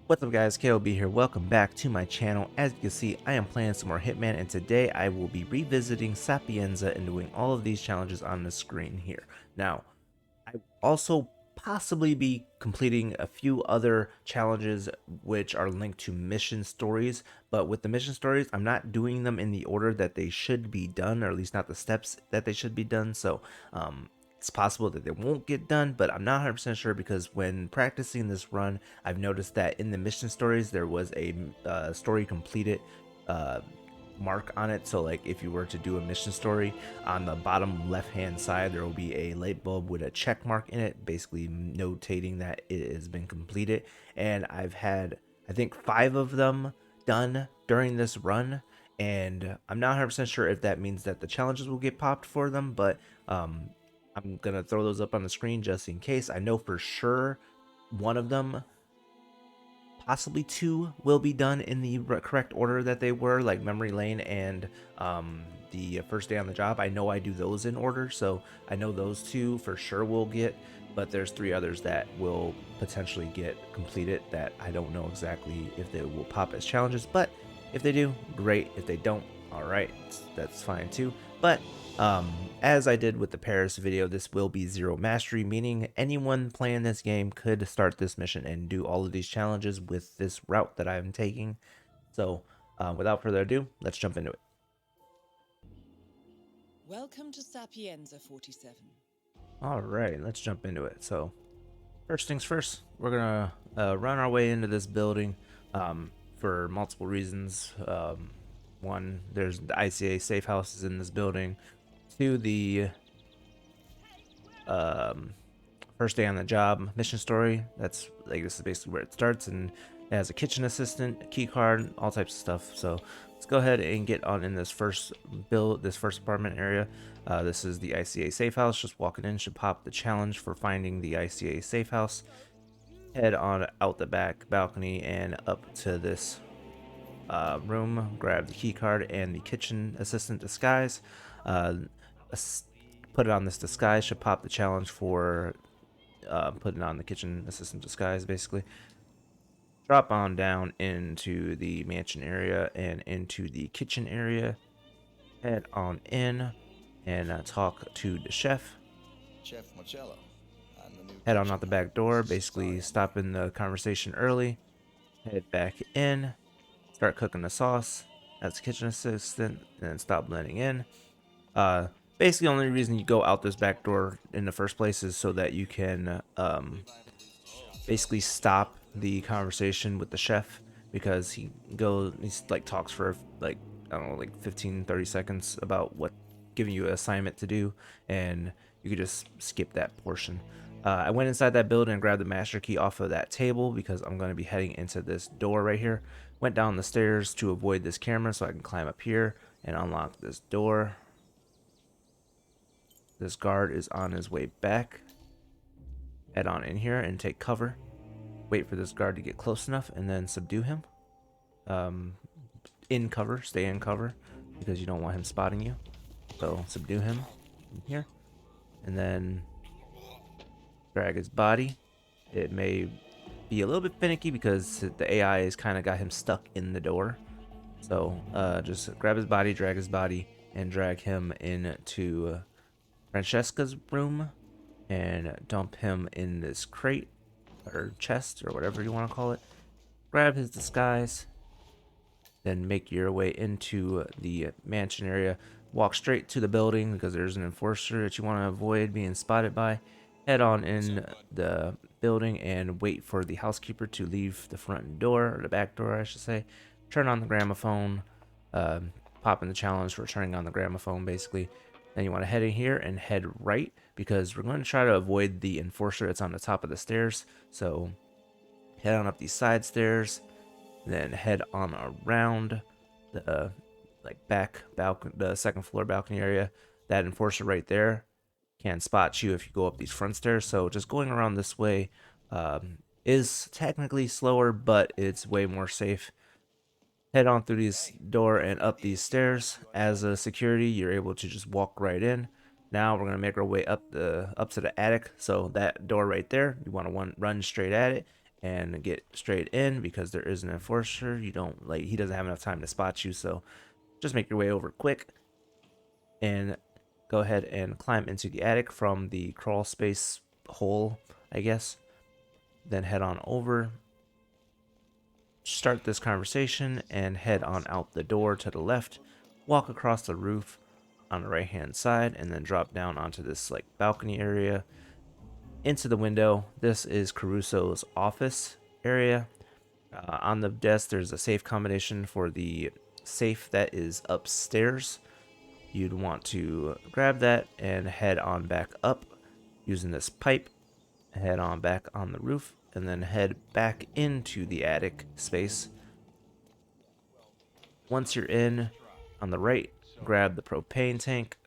What's up guys, KOB here, welcome back to my channel. As you can see, I am playing some more Hitman, and today I will be revisiting Sapienza and doing all of these challenges on the screen here. Now, I will also possibly be completing a few other challenges which are linked to mission stories, but with the mission stories, I'm not doing them in the order that they should be done, or at least not the steps that they should be done, so it's possible that they won't get done, but I'm not 100% sure because when practicing this run, I've noticed that in the mission stories, there was a story completed uh, mark on it. So like if you were to do a mission story, on the bottom left hand side there will be a light bulb with a check mark in it, basically notating that it has been completed. And I've had, I think, 5 of them done during this run, and I'm not 100% sure if that means that the challenges will get popped for them, but I'm gonna throw those up on the screen just in case. I know for sure one of them, possibly 2, will be done in the correct order that they were, like Memory Lane and the first day on the job. I know I do those in order, so I know those 2 for sure will get, but there's 3 others that will potentially get completed that I don't know exactly if they will pop as challenges, but if they do, great. If they don't, all right, that's fine too. But as I did with the Paris video, this will be zero mastery, meaning anyone playing this game could start this mission and do all of these challenges with this route that I'm taking. So without further ado, let's jump into it. Welcome to Sapienza 47. All right, let's jump into it. So first things first, we're gonna run our way into this building for multiple reasons. One, there's the ICA safe houses in this building. 2, the um, first day on the job mission story. That's like, this is basically where it starts, and it has a kitchen assistant, a key card, all types of stuff. So let's go ahead and get on in this first apartment area. This is the ICA safe house. Just walking in should pop the challenge for finding the ICA safe house. Head on out the back balcony and up to this room. Grab the key card and the kitchen assistant disguise. Uh, Put it on this disguise should pop the challenge for putting on the kitchen assistant disguise. Basically, drop on down into the mansion area and into the kitchen area. Head on in and talk to the chef. Chef Marcello. I'm the new Head on out kitchen the back door, This is basically starting. stopping the conversation early. Head back in, start cooking the sauce as kitchen assistant, and then stop blending in. Uh, Basically, the only reason you go out this back door in the first place is so that you can basically stop the conversation with the chef, because he's like talks for like, I don't know, like 15-30 seconds about what, giving you an assignment to do, and you could just skip that portion. I went inside that building and grabbed the master key off of that table because I'm going to be heading into this door right here. Went down the stairs to avoid this camera so I can climb up here and unlock this door. This guard is on his way back. Head on in here and take cover. Wait for this guard to get close enough and then subdue him. In cover, stay in cover, because you don't want him spotting you. So subdue him in here, and then drag his body. It may be a little bit finicky because the AI has kind of got him stuck in the door. So just grab his body, drag his body, and drag him into Francesca's room and dump him in this crate or chest or whatever you want to call it. Grab his disguise, then make your way into the mansion area. Walk straight to the building because there's an enforcer that you want to avoid being spotted by. Head on in the building and wait for the housekeeper to leave the front door, or the back door, I should say. Turn on the gramophone, pop in the challenge for turning on the gramophone, basically. Then you want to head in here and head right, because we're going to try to avoid the enforcer that's on the top of the stairs. So head on up these side stairs, then head on around the back balcony, the second floor balcony area. That enforcer right there can spot you if you go up these front stairs. So just going around this way is technically slower, but it's way more safe. Head on through this door and up these stairs. As a security, you're able to just walk right in. Now we're gonna make our way up to the attic. So that door right there, you want to run straight at it and get straight in because there is an enforcer. You don't like, he doesn't have enough time to spot you, so just make your way over quick and go ahead and climb into the attic from the crawl space hole, I guess. Then head on over, start this conversation, and head on out the door to the left. Walk across the roof on the right hand side and then drop down onto this like balcony area into the window. This is Caruso's office area. On the desk there's a safe combination for the safe that is upstairs. You'd want to grab that and head on back up using this pipe. Head on back on the roof and then head back into the attic space. Once you're in, on the right, grab the propane tank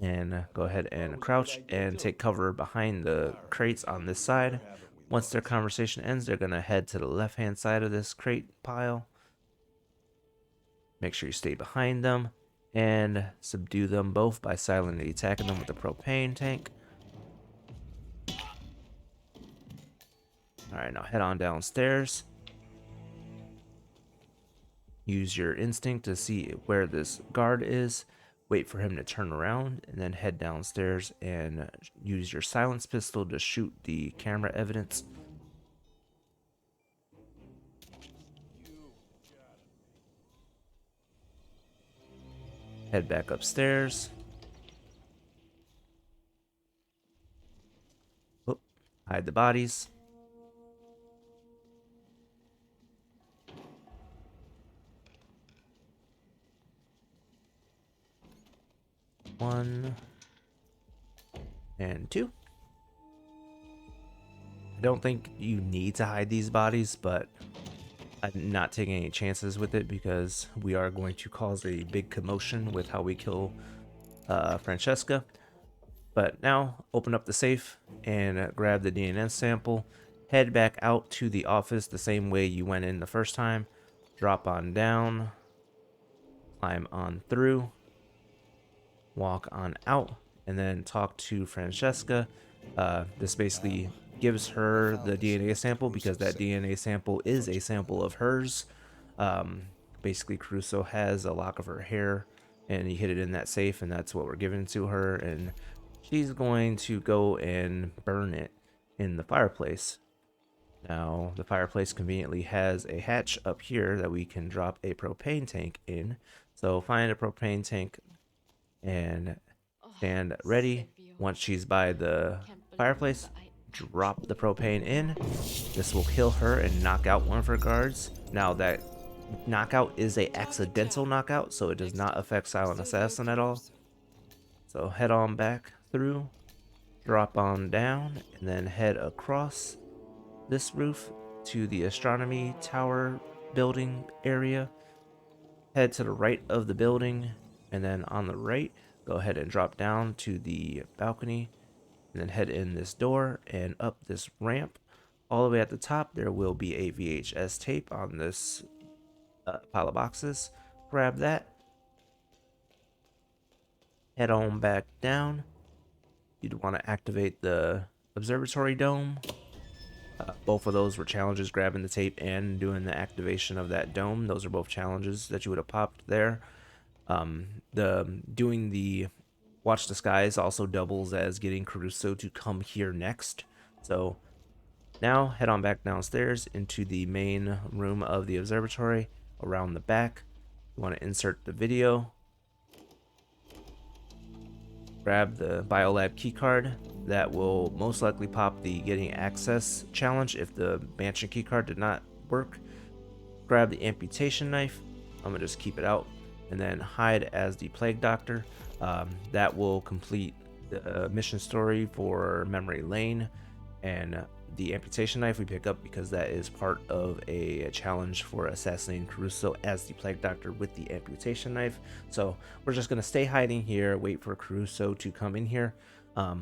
and go ahead and crouch and take cover behind the crates on this side. Once their conversation ends, they're going to head to the left hand side of this crate pile. Make sure you stay behind them and subdue them both by silently attacking them with the propane tank. Alright, now head on downstairs. Use your instinct to see where this guard is. Wait for him to turn around and then head downstairs and use your silence pistol to shoot the camera evidence. Head back upstairs. Oop, hide the bodies. One and two. I don't think you need to hide these bodies, but I'm not taking any chances with it because we are going to cause a big commotion with how we kill Francesca. But now open up the safe and grab the DNA sample. Head back out to the office the same way you went in the first time. Drop on down. Climb on through. Walk on out and then talk to Francesca. This basically gives her the DNA sample because that DNA sample is a sample of hers. Basically Caruso has a lock of her hair and he hid it in that safe, and that's what we're giving to her, and she's going to go and burn it in the fireplace. Now the fireplace conveniently has a hatch up here that we can drop a propane tank in, so find a propane tank and stand ready. Once she's by the fireplace, drop the propane in. This will kill her and knock out one of her guards. Now that knockout is a accidental knockout, so it does not affect Silent Assassin at all. So head on back through, drop on down, and then head across this roof to the astronomy tower building area. Head to the right of the building, and then on the right, go ahead and drop down to the balcony, and then head in this door and up this ramp. All the way at the top, there will be a VHS tape on this pile of boxes. Grab that. Head on back down. You'd want to activate the observatory dome. Both of those were challenges, grabbing the tape and doing the activation of that dome. Those are both challenges that you would have popped there. Doing the watch the skies also doubles as getting Caruso to come here next. So now head on back downstairs into the main room of the observatory. Around the back, you want to insert the video. Grab the biolab keycard. That will most likely pop the getting access challenge if the mansion keycard did not work. Grab the amputation knife. I'm gonna just keep it out, and then hide as the plague doctor. That will complete the mission story for Memory Lane, and the amputation knife we pick up because that is part of a challenge for assassinating Caruso as the plague doctor with the amputation knife. So we're just gonna stay hiding here, wait for Caruso to come in here.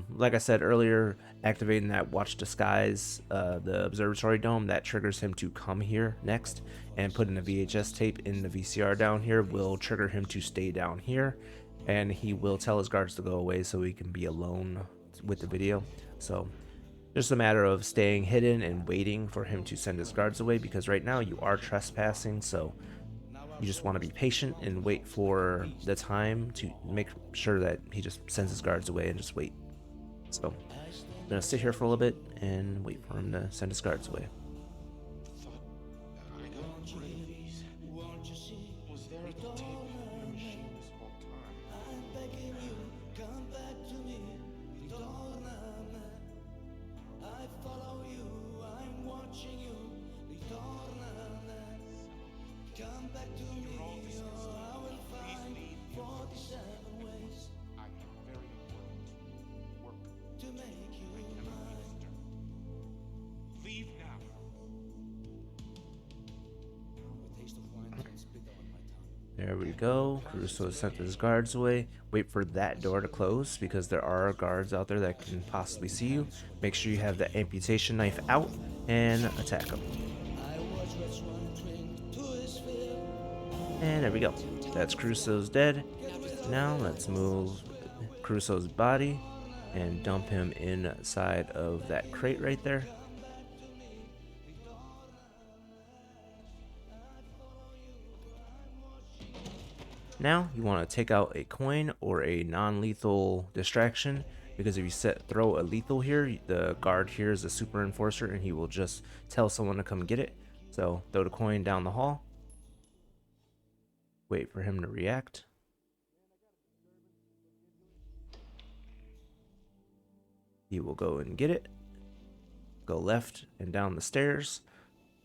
Like I said earlier, activating that watch the skies, the observatory dome, that triggers him to come here next, and putting a VHS tape in the VCR down here will trigger him to stay down here, and he will tell his guards to go away so he can be alone with the video. So Just a matter of staying hidden and waiting for him to send his guards away, because right now you are trespassing, so you just want to be patient and wait for the time to make sure that he just sends his guards away and just wait. So I'm going to sit here for a little bit and wait for him to send his guards away. I got one of these. Was there a tape in the machine this whole time? You're all dismissed. Please leave immediately. I have very important work to make you mine. Leave now. There we go. Crusoe sent his guards away. Wait for that door to close, because there are guards out there that can possibly see you. Make sure you have the amputation knife out and attack them. And there we go. That's Crusoe's dead. Now let's move Crusoe's body and dump him inside of that crate right there. Now you want to take out a coin or a non-lethal distraction, because if you throw a lethal here, the guard here is a super enforcer and he will just tell someone to come get it. So throw the coin down the hall. Wait for him to react. He will go and get it. Go left and down the stairs.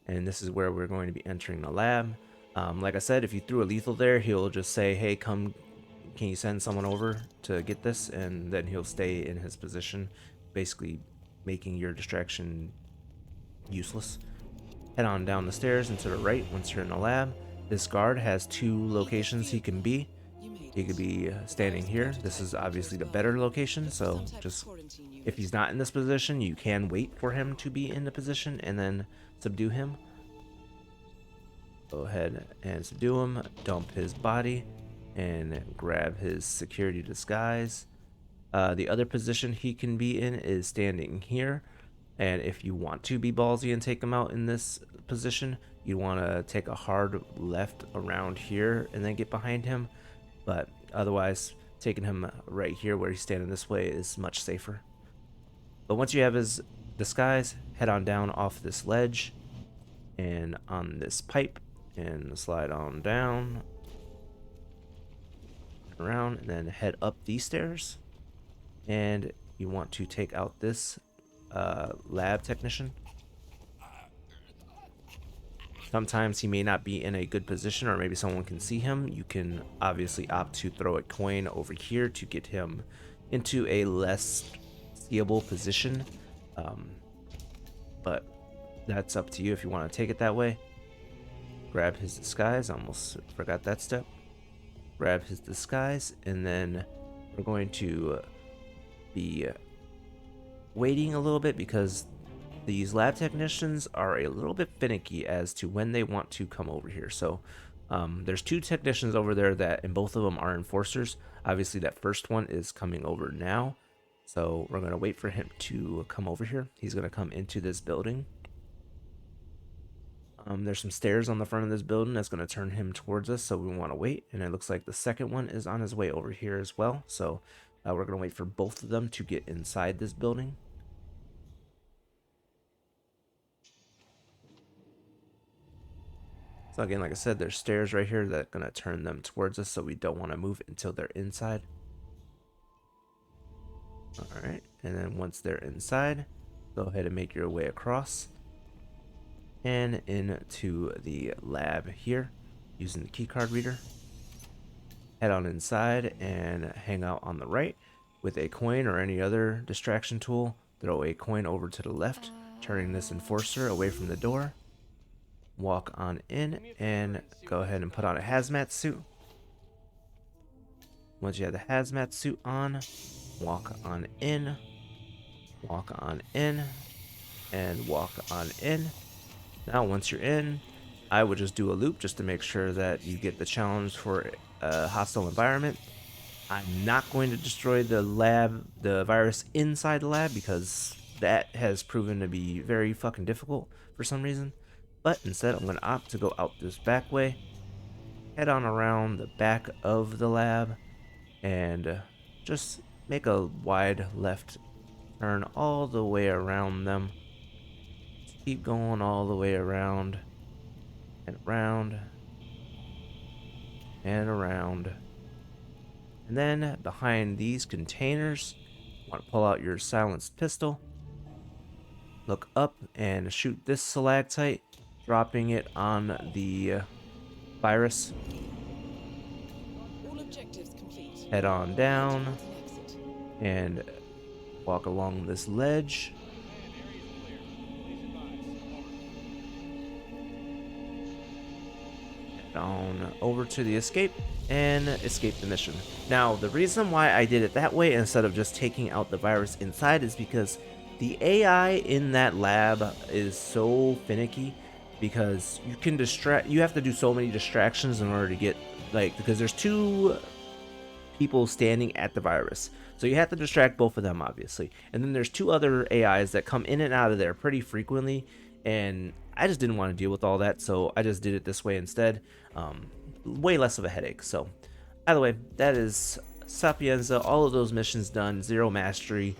And this is where we're going to be entering the lab. Like I said, if you threw a lethal there, he'll just say, hey, come, can you send someone over to get this? And then he'll stay in his position, basically making your distraction useless. Head on down the stairs and to the right once you're in the lab. This guard has two locations he can be. He could be standing here. This is obviously the better location, so just if he's not in this position, you can wait for him to be in the position and then subdue him. Go ahead and subdue him, dump his body, and grab his security disguise. The other position he can be in is standing here, and if you want to be ballsy and take him out in this position, you want to take a hard left around here and then get behind him, but otherwise taking him right here where he's standing this way is much safer. But once you have his disguise, head on down off this ledge and on this pipe and slide on down around, and then head up these stairs, and you want to take out this lab technician. Sometimes he may not be in a good position, or maybe someone can see him. You can obviously opt to throw a coin over here to get him into a less seeable position, but that's up to you if you want to take it that way. Grab his disguise. Almost forgot that step. Grab his disguise, and then we're going to be waiting a little bit, because these lab technicians are a little bit finicky as to when they want to come over here. So there's two technicians over there and both of them are enforcers. Obviously that first one is coming over now, so we're going to wait for him to come over here. He's going to come into this building. There's some stairs on the front of this building that's going to turn him towards us, so we want to wait. And it looks like the second one is on his way over here as well, so we're going to wait for both of them to get inside this building. So again, like I said, there's stairs right here that are going to turn them towards us, so we don't want to move until they're inside. Alright, and then once they're inside, go ahead and make your way across and into the lab here using the keycard reader. Head on inside and hang out on the right with a coin or any other distraction tool. Throw a coin over to the left, turning this enforcer away from the door. Walk on in and go ahead and put on a hazmat suit. Once you have the hazmat suit on, walk on in, and walk on in. Now once you're in, I would just do a loop just to make sure that you get the challenge for a hostile environment. I'm not going to destroy the lab, the virus inside the lab, because that has proven to be very fucking difficult for some reason. But instead, I'm going to opt to go out this back way, head on around the back of the lab, and just make a wide left turn all the way around them. Just keep going all the way around and around and around. And then behind these containers, you want to pull out your silenced pistol, look up and shoot this stalactite, dropping it on the virus. All objectives complete. Head on down An exit. and walk along this ledge. Head on over to the escape and escape the mission. Now, the reason why I did it that way instead of just taking out the virus inside is because the AI in that lab is so finicky, because you have to do so many distractions in order to get, like, because there's two people standing at the virus, so you have to distract both of them obviously, and then there's two other AIs that come in and out of there pretty frequently, and I just didn't want to deal with all that, so I just did it this way instead. Way less of a headache. So either way, that is Sapienza. All of those missions done, 0 mastery,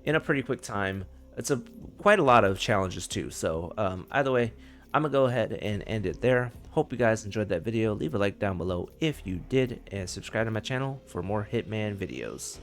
in a pretty quick time. It's quite a lot of challenges too. So either way, I'm gonna go ahead and end it there. Hope you guys enjoyed that video. Leave a like down below if you did, and subscribe to my channel for more Hitman videos.